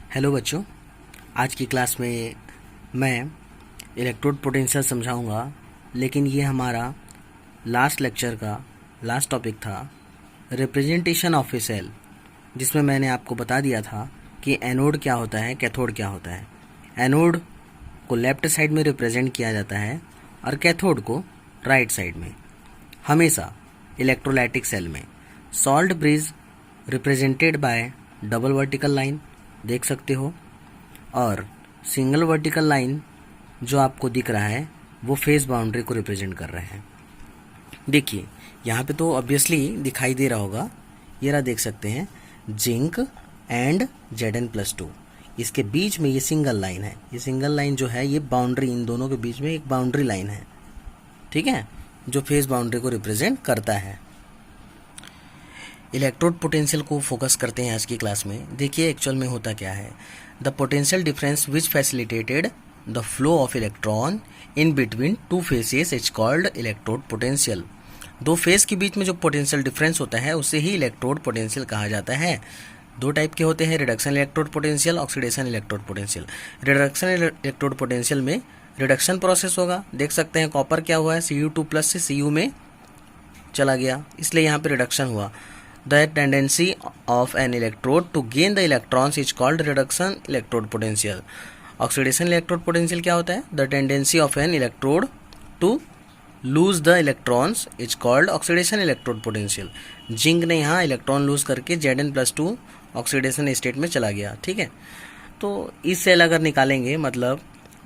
Hello बच्चों, आज की क्लास में मैं इलेक्ट्रोड पोटेंशियल समझाऊंगा। लेकिन ये हमारा लास्ट लेक्चर का लास्ट टॉपिक था, रिप्रेजेंटेशन ऑफ ए सेल, जिसमें मैंने आपको बता दिया था कि एनोड क्या होता है, कैथोड क्या होता है। एनोड को लेफ्ट साइड में रिप्रेजेंट किया जाता है और कैथोड को राइट साइड में। हमेशा इलेक्ट्रोलाइटिक सेल में salt bridge represented by double vertical line देख सकते हो, और सिंगल वर्टिकल लाइन जो आपको दिख रहा है वो फेस बाउंड्री को रिप्रेजेंट कर रहे हैं। देखिए यहाँ पे तो ऑब्वियसली दिखाई दे रहा होगा, ये रहा, देख सकते हैं जिंक एंड Zn+2। इसके बीच में ये सिंगल लाइन है। ये सिंगल लाइन जो है ये बाउंड्री, इन दोनों के बीच में एक बाउंड्री लाइन है, ठीक है, जो फेस बाउंड्री को रिप्रेजेंट करता है। इलेक्ट्रोड पोटेंशियल को फोकस करते हैं आज की क्लास में। देखिए एक्चुअल में होता क्या है। The potential difference which facilitated the flow of electron in between two faces is called electrode potential. दो फेस के बीच में जो पोटेंशियल डिफरेंस होता है उसे ही इलेक्ट्रोड पोटेंशियल कहा जाता है। दो टाइप के होते हैं, reduction electrode potential, oxidation electrode potential. Reduction electrode potential में रिडक्शन प्रोसेस होगा। देख सकते हैं कॉपर क्या हुआ है, Cu2+ से Cu में चला गया, इसलिए यहाँ पे रिडक्शन हुआ। The tendency of an electrode to gain the electrons is called reduction electrode potential. Oxidation electrode potential क्या होता है? The tendency of an electrode to lose the electrons is called oxidation electrode potential. Zinc ने यहाँ electron lose करके Zn+2 oxidation state में चला गया, ठीक है। तो इस सेल अगर निकालेंगे, मतलब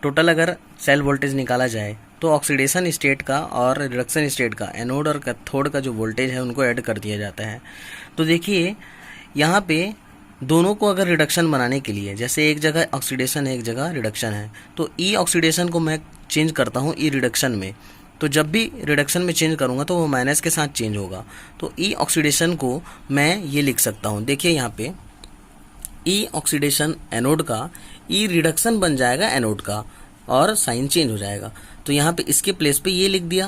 टोटल अगर सेल वोल्टेज निकाला जाए तो ऑक्सीडेशन स्टेट का और रिडक्शन स्टेट का, एनोड और कैथोड का जो वोल्टेज है उनको ऐड कर दिया जाता है। तो देखिए यहाँ पे दोनों को अगर रिडक्शन बनाने के लिए, जैसे एक जगह ऑक्सीडेशन है एक जगह रिडक्शन है, तो ई ऑक्सीडेशन को मैं चेंज करता हूँ ई रिडक्शन में। तो जब भी रिडक्शन में चेंज करूँगा तो वो माइनस के साथ चेंज होगा। तो ई ऑक्सीडेशन को मैं ये लिख सकता हूँ, देखिए यहाँ पे ई ऑक्सीडेशन एनोड का, ई रिडक्शन बन जाएगा एनोड का, और साइन चेंज हो जाएगा। तो यहाँ पे इसके प्लेस पे ये लिख दिया,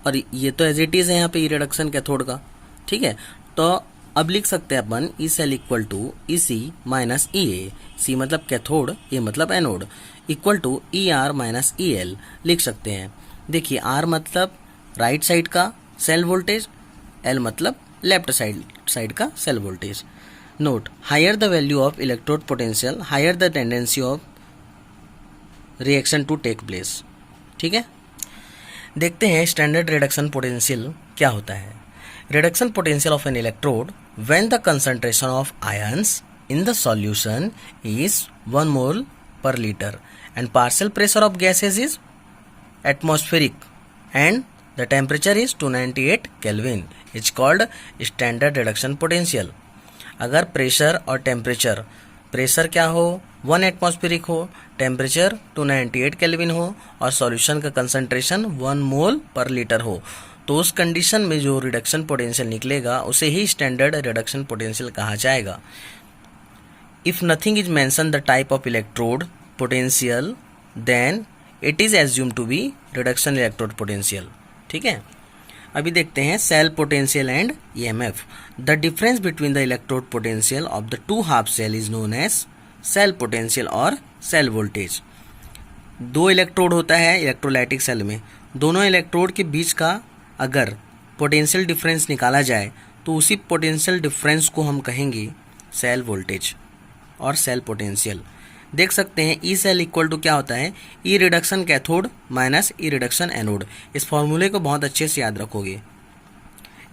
और ये तो एज इट इज है यहाँ पे ई रिडक्शन कैथोड का, ठीक है। तो अब लिख सकते हैं अपन E cell equal to E C minus E A, C मतलब कैथोड, ए मतलब anode, equal to E R minus E L लिख सकते हैं। देखिए आर मतलब राइट साइड का सेल वोल्टेज, एल मतलब लेफ्ट साइड का cell voltage. Note, higher the value of electrode potential higher the tendency of reaction to take place, ठीक है। देखते हैं स्टैंडर्ड रिडक्शन पोटेंशियल क्या होता है। Reduction potential of N electrode when the concentration of ions in the solution is 1 मोल पर litre and partial pressure of gases is atmospheric and the temperature is 298 kelvin is called standard reduction potential. अगर pressure और temperature, pressure क्या हो 1 atmospheric हो, temperature 298 kelvin हो, और solution का concentration 1 मोल पर लीटर हो, तो उस कंडीशन में जो रिडक्शन पोटेंशियल निकलेगा उसे ही स्टैंडर्ड रिडक्शन पोटेंशियल कहा जाएगा। If nothing is mention the type of electrode potential then it is assume to be reduction electrode potential, ठीक है। अभी देखते हैं cell potential and EMF. The difference between the electrode potential of the two half cell is known as cell potential और cell voltage. दो electrode होता है electrolytic cell में, दोनों इलेक्ट्रोड के बीच का अगर पोटेंशियल डिफरेंस निकाला जाए तो उसी पोटेंशियल डिफरेंस को हम कहेंगे सेल वोल्टेज और सेल पोटेंशियल। देख सकते हैं ई सेल इक्वल टू क्या होता है, E reduction cathode minus E reduction anode. इस फॉर्मूले को बहुत अच्छे से याद रखोगे।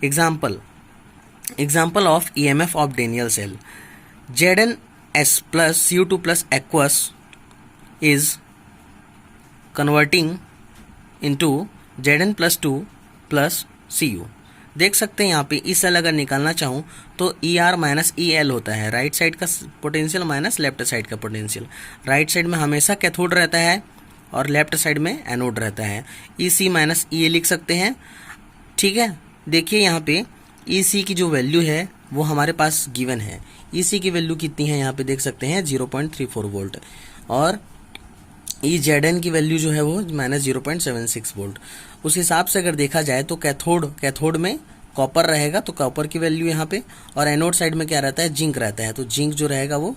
Example of EMF of Daniell cell, Zn+ Cu2+ aqueous is converting into Zn+2 plus Cu। देख सकते हैं यहाँ पे ई सेल अगर निकालना चाहूँ तो ई आर माइनस ई एल होता है, राइट साइड का पोटेंशियल माइनस लेफ्ट साइड का पोटेंशियल। राइट साइड में हमेशा कैथोड रहता है और लेफ्ट साइड में एनोड रहता है। ई सी माइनस ई ए लिख सकते हैं, ठीक है। देखिए यहाँ पे ई सी की जो वैल्यू है वो हमारे पास गिवन है। ई सी की वैल्यू कितनी है यहाँ पे देख सकते हैं 0.34 वोल्ट, और ई जेड की वैल्यू जो है वो -0.76 वोल्ट। उस हिसाब से अगर देखा जाए तो कैथोड में कॉपर रहेगा तो कॉपर की वैल्यू यहाँ पे, और एनोड साइड में क्या रहता है, जिंक रहता है, तो जिंक जो रहेगा वो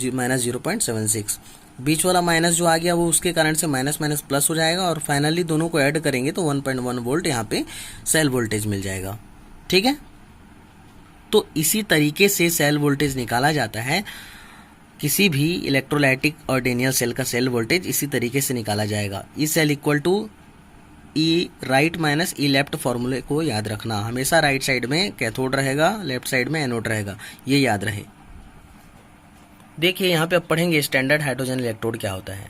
माइनस 0.76। बीच वाला माइनस जो आ गया वो उसके कारण से माइनस माइनस प्लस हो जाएगा और फाइनली दोनों को ऐड करेंगे तो 1.1 वोल्ट यहाँ पे सेल वोल्टेज मिल जाएगा। ठीक है, तो इसी तरीके से सेल वोल्टेज निकाला जाता है। किसी भी इलेक्ट्रोलाइटिक ऑर्डिनल सेल का सेल वोल्टेज इसी तरीके से निकाला जाएगा। E cell equal to E right minus E left फॉर्मूले को याद रखना। हमेशा राइट साइड में कैथोड रहेगा, लेफ्ट साइड में एनोड रहेगा, ये याद रहे। देखिए यहाँ पे अब पढ़ेंगे स्टैंडर्ड हाइड्रोजन इलेक्ट्रोड क्या होता है।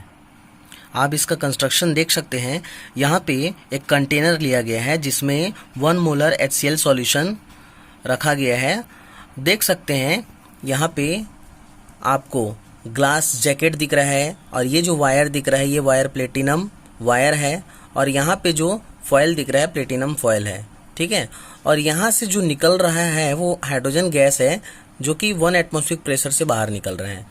आप इसका कंस्ट्रक्शन देख सकते हैं। यहाँ पे एक कंटेनर लिया गया है जिसमें 1 मोलर HCl सॉल्यूशन रखा गया है। देख सकते हैं यहाँ पे आपको ग्लास जैकेट दिख रहा है और ये जो वायर दिख रहा है ये वायर प्लेटिनम वायर है और यहाँ पे जो फॉयल दिख रहा है प्लेटिनम फॉयल है। ठीक है, और यहाँ से जो निकल रहा है वो हाइड्रोजन गैस है जो कि 1 एटमॉस्फेरिक प्रेशर से बाहर निकल रहे हैं।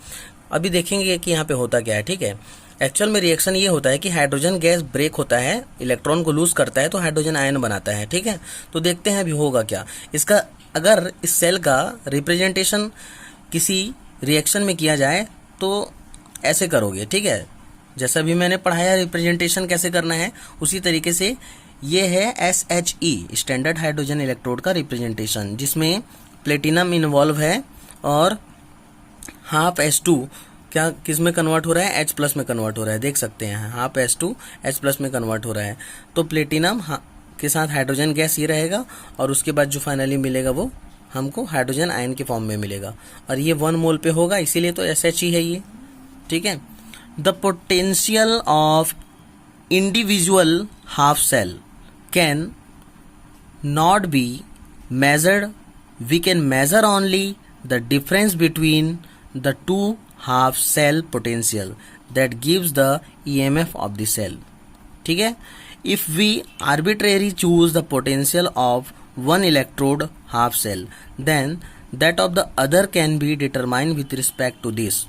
अभी देखेंगे कि यहाँ पे होता क्या है। ठीक है, एक्चुअल में रिएक्शन ये होता है कि हाइड्रोजन गैस ब्रेक होता है, इलेक्ट्रॉन को लूज करता है तो हाइड्रोजन आयन बनाता है। ठीक है, तो देखते हैं अभी होगा क्या इसका। अगर इस सेल का रिप्रेजेंटेशन किसी रिएक्शन में किया जाए तो ऐसे करोगे। ठीक है, जैसा भी मैंने पढ़ाया रिप्रेजेंटेशन कैसे करना है उसी तरीके से ये है SHE स्टैंडर्ड हाइड्रोजन इलेक्ट्रोड का रिप्रेजेंटेशन, जिसमें प्लेटिनम इन्वॉल्व है और हाफ H2 क्या किस में कन्वर्ट हो रहा है, H प्लस में कन्वर्ट हो रहा है। देख सकते हैं हाफ H2 H प्लस में कन्वर्ट हो रहा है। तो प्लेटिनम के साथ हाइड्रोजन गैस ये रहेगा और उसके बाद जो फाइनली मिलेगा वो हमको हाइड्रोजन आयन के फॉर्म में मिलेगा और ये 1 मोल पे होगा, इसीलिए तो SHE है ये। ठीक है, the potential of individual half cell can not be measured. We can measure only the difference between the two half cell potential that gives the EMF of the cell. ठीक है, if we arbitrarily choose the potential of one electrode half cell, then that of the other can be determined with respect to this.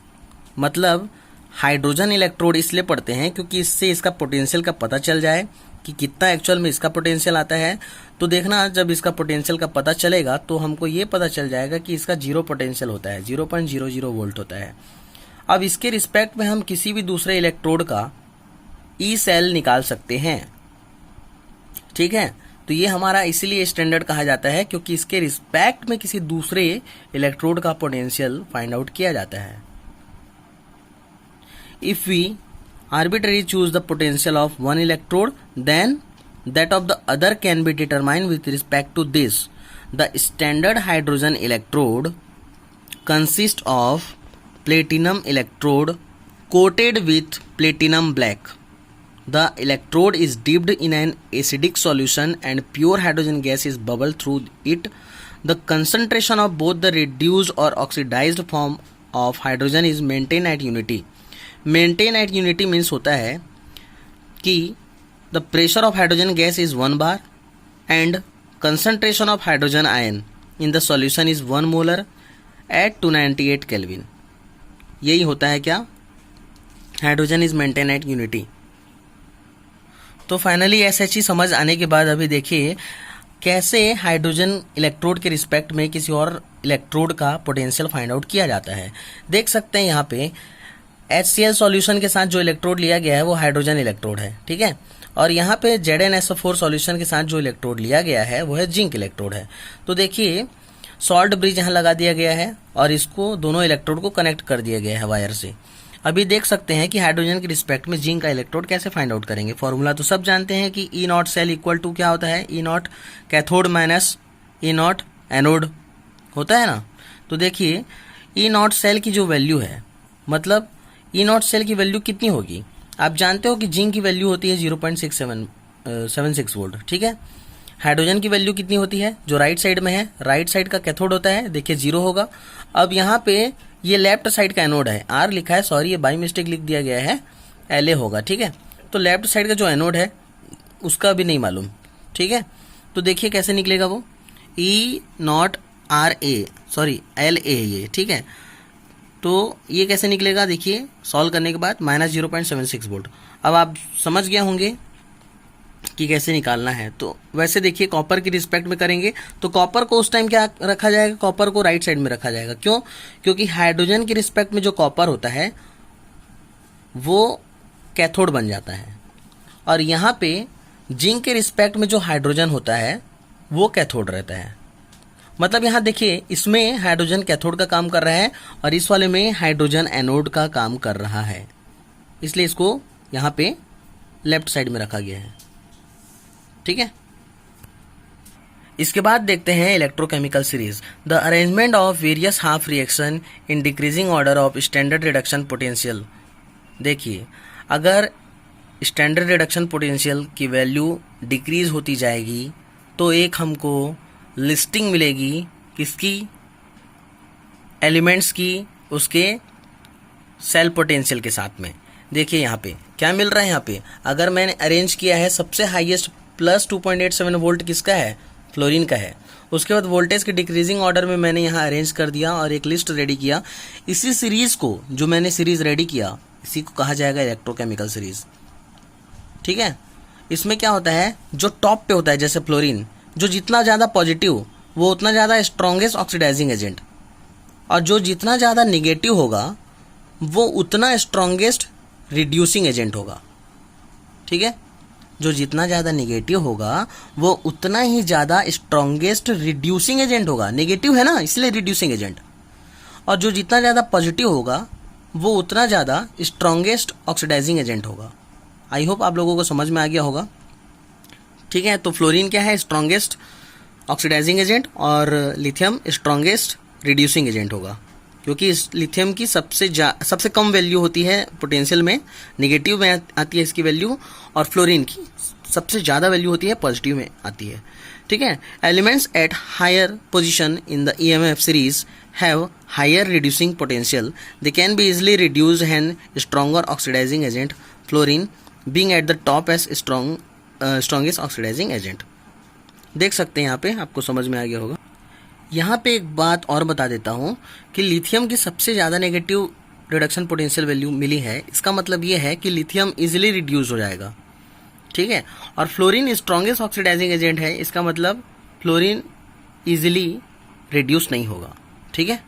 मतलब hydrogen electrode इसलिए पढ़ते हैं क्योंकि इससे इसका potential का पता चल जाए कि कितना एक्चुअल में इसका पोटेंशियल आता है। तो देखना जब इसका पोटेंशियल का पता चलेगा तो हमको ये पता चल जाएगा कि इसका 0 पोटेंशियल होता है, 0.00 वोल्ट होता है। अब इसके रिस्पेक्ट में हम किसी भी दूसरे इलेक्ट्रोड का ई सेल निकाल सकते हैं। ठीक है, तो ये हमारा इसीलिए स्टैंडर्ड कहा जाता है क्योंकि इसके रिस्पेक्ट में किसी दूसरे इलेक्ट्रोड का पोटेंशियल फाइंड आउट किया जाता है। If we arbitrarily choose the potential of one electrode, then that of the other can be determined with respect to this. The standard hydrogen electrode consists of platinum electrode coated with platinum black. The electrode is dipped in an acidic solution and pure hydrogen gas is bubbled through it. The concentration of both the reduced or oxidized form of hydrogen is maintained at unity. Maintain at unity means होता है कि the pressure of hydrogen gas is 1 bar and concentration of hydrogen ion in the solution is 1 molar at 298 kelvin. यही होता है क्या, hydrogen is maintain at unity. तो finally SHE समझ आने के बाद अभी देखिए कैसे हाइड्रोजन इलेक्ट्रोड के रिस्पेक्ट में किसी और इलेक्ट्रोड का पोटेंशियल फाइंड आउट किया जाता है। देख सकते हैं यहाँ पे HCl सॉल्यूशन के साथ जो इलेक्ट्रोड लिया गया है वो हाइड्रोजन इलेक्ट्रोड है। ठीक है, और यहाँ पे ZnSO4 सॉल्यूशन के साथ जो इलेक्ट्रोड लिया गया है वो है जिंक इलेक्ट्रोड है। तो देखिए सॉल्ट ब्रिज यहाँ लगा दिया गया है और इसको दोनों इलेक्ट्रोड को कनेक्ट कर दिया गया है वायर से। अभी देख सकते हैं कि हाइड्रोजन के रिस्पेक्ट में जिंक का इलेक्ट्रोड कैसे फाइंड आउट करेंगे। फॉर्मूला तो सब जानते हैं कि E0 सेल इक्वल टू क्या होता है, E0 cathode minus E0 anode होता है ना। तो देखिए E0 सेल की जो वैल्यू है, मतलब E0 सेल की वैल्यू कितनी होगी। आप जानते हो कि जिंक की वैल्यू होती है 0.76 वोल्ट। ठीक है, हाइड्रोजन की वैल्यू कितनी होती है, जो राइट साइड में है, राइट साइड का कैथोड होता है, देखिए 0 होगा। अब यहाँ पे ये लेफ्ट साइड का एनोड है, R लिखा है, सॉरी ये बाई मिस्टेक लिख दिया गया है, LA होगा। ठीक है, तो लेफ्ट साइड का जो एनोड है उसका भी नहीं मालूम। ठीक है, तो देखिए कैसे निकलेगा वो E0 RA सॉरी LA ये। ठीक है, तो ये कैसे निकलेगा, देखिए सॉल्व करने के बाद -0.76 वोल्ट। अब आप समझ गए होंगे कि कैसे निकालना है। तो वैसे देखिए कॉपर की रिस्पेक्ट में करेंगे तो कॉपर को उस टाइम क्या रखा जाएगा, कॉपर को राइट साइड में रखा जाएगा। क्यों? क्योंकि हाइड्रोजन की रिस्पेक्ट में जो कॉपर होता है वो कैथोड बन जाता है, और यहाँ पे जिंक के रिस्पेक्ट में जो हाइड्रोजन होता है वो कैथोड रहता है। मतलब यहाँ देखिए इसमें हाइड्रोजन कैथोड का काम कर रहा है और इस वाले में हाइड्रोजन एनोड का काम कर रहा है, इसलिए इसको यहाँ पे लेफ्ट साइड में रखा गया है। ठीक है, इसके बाद देखते हैं electrochemical series. The arrangement of various half reaction in decreasing order of standard reduction potential. देखिए अगर स्टैंडर्ड रिडक्शन पोटेंशियल की वैल्यू डिक्रीज होती जाएगी तो एक हमको लिस्टिंग मिलेगी किसकी, एलिमेंट्स की, उसके सेल पोटेंशियल के साथ में। देखिए यहाँ पे क्या मिल रहा है, यहाँ पे अगर मैंने अरेंज किया है सबसे हाईएस्ट प्लस 2.87 वोल्ट किसका है, फ्लोरीन का है। उसके बाद वोल्टेज के डिक्रीजिंग ऑर्डर में मैंने यहाँ अरेंज कर दिया और एक लिस्ट रेडी किया। इसी सीरीज को, जो मैंने सीरीज रेडी किया, इसी को कहा जाएगा इलेक्ट्रोकेमिकल सीरीज। ठीक है, इसमें क्या होता है, जो टॉप पे होता है जैसे फ्लोरीन, जो जितना ज़्यादा पॉजिटिव वो उतना ज़्यादा स्ट्रॉन्गेस्ट ऑक्सीडाइजिंग एजेंट, और जो जितना ज़्यादा निगेटिव होगा वो उतना स्ट्रॉन्गेस्ट रिड्यूसिंग एजेंट होगा। ठीक है, जो जितना ज़्यादा निगेटिव होगा वो उतना ही ज़्यादा स्ट्रॉन्गेस्ट रिड्यूसिंग एजेंट होगा। निगेटिव है ना, इसलिए रिड्यूसिंग एजेंट। और जो जितना ज़्यादा पॉजिटिव होगा वो उतना ज़्यादा स्ट्रॉन्गेस्ट ऑक्सीडाइजिंग एजेंट होगा। आई होप आप लोगों को समझ में आ गया होगा। ठीक है, तो फ्लोरीन क्या है, स्ट्रॉन्गेस्ट ऑक्सीडाइजिंग एजेंट, और लिथियम स्ट्रॉन्गेस्ट रिड्यूसिंग एजेंट होगा, क्योंकि इस लिथियम की सबसे कम वैल्यू होती है पोटेंशियल में, निगेटिव में आती है इसकी वैल्यू, और फ्लोरीन की सबसे ज़्यादा वैल्यू होती है पॉजिटिव में आती है। ठीक है, elements at higher position in the EMF series have higher reducing potential, they can be easily reduced and stronger oxidising agent, fluorine being at the top as strongest oxidising agent. देख सकते हैं यहाँ पे, आपको समझ में आ गया होगा। यहाँ पे एक बात और बता देता हूँ कि लिथियम की सबसे ज़्यादा नेगेटिव रिडक्शन पोटेंशियल वैल्यू मिली है, इसका मतलब ये है कि लिथियम इजीली रिड्यूस हो जाएगा। ठीक है, और फ्लोरीन स्ट्रॉन्गेस्ट ऑक्सीडाइजिंग एजेंट है, इसका मतलब फ्लोरीन इजीली रिड्यूस नहीं होगा। ठीक है,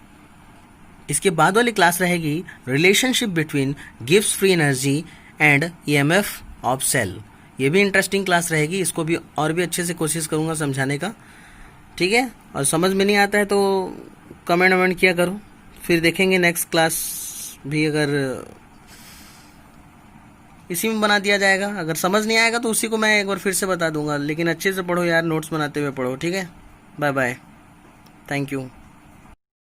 इसके बाद वाली क्लास रहेगी relationship between Gibbs free energy and EMF of cell. ये भी इंटरेस्टिंग क्लास रहेगी, इसको भी और भी अच्छे से कोशिश करूँगा समझाने का। ठीक है, और समझ में नहीं आता है तो कमेंट किया करो, फिर देखेंगे नेक्स्ट क्लास भी अगर इसी में बना दिया जाएगा। अगर समझ नहीं आएगा तो उसी को मैं एक बार फिर से बता दूंगा, लेकिन अच्छे से पढ़ो यार, नोट्स बनाते हुए पढ़ो। ठीक है, बाय बाय, थैंक यू।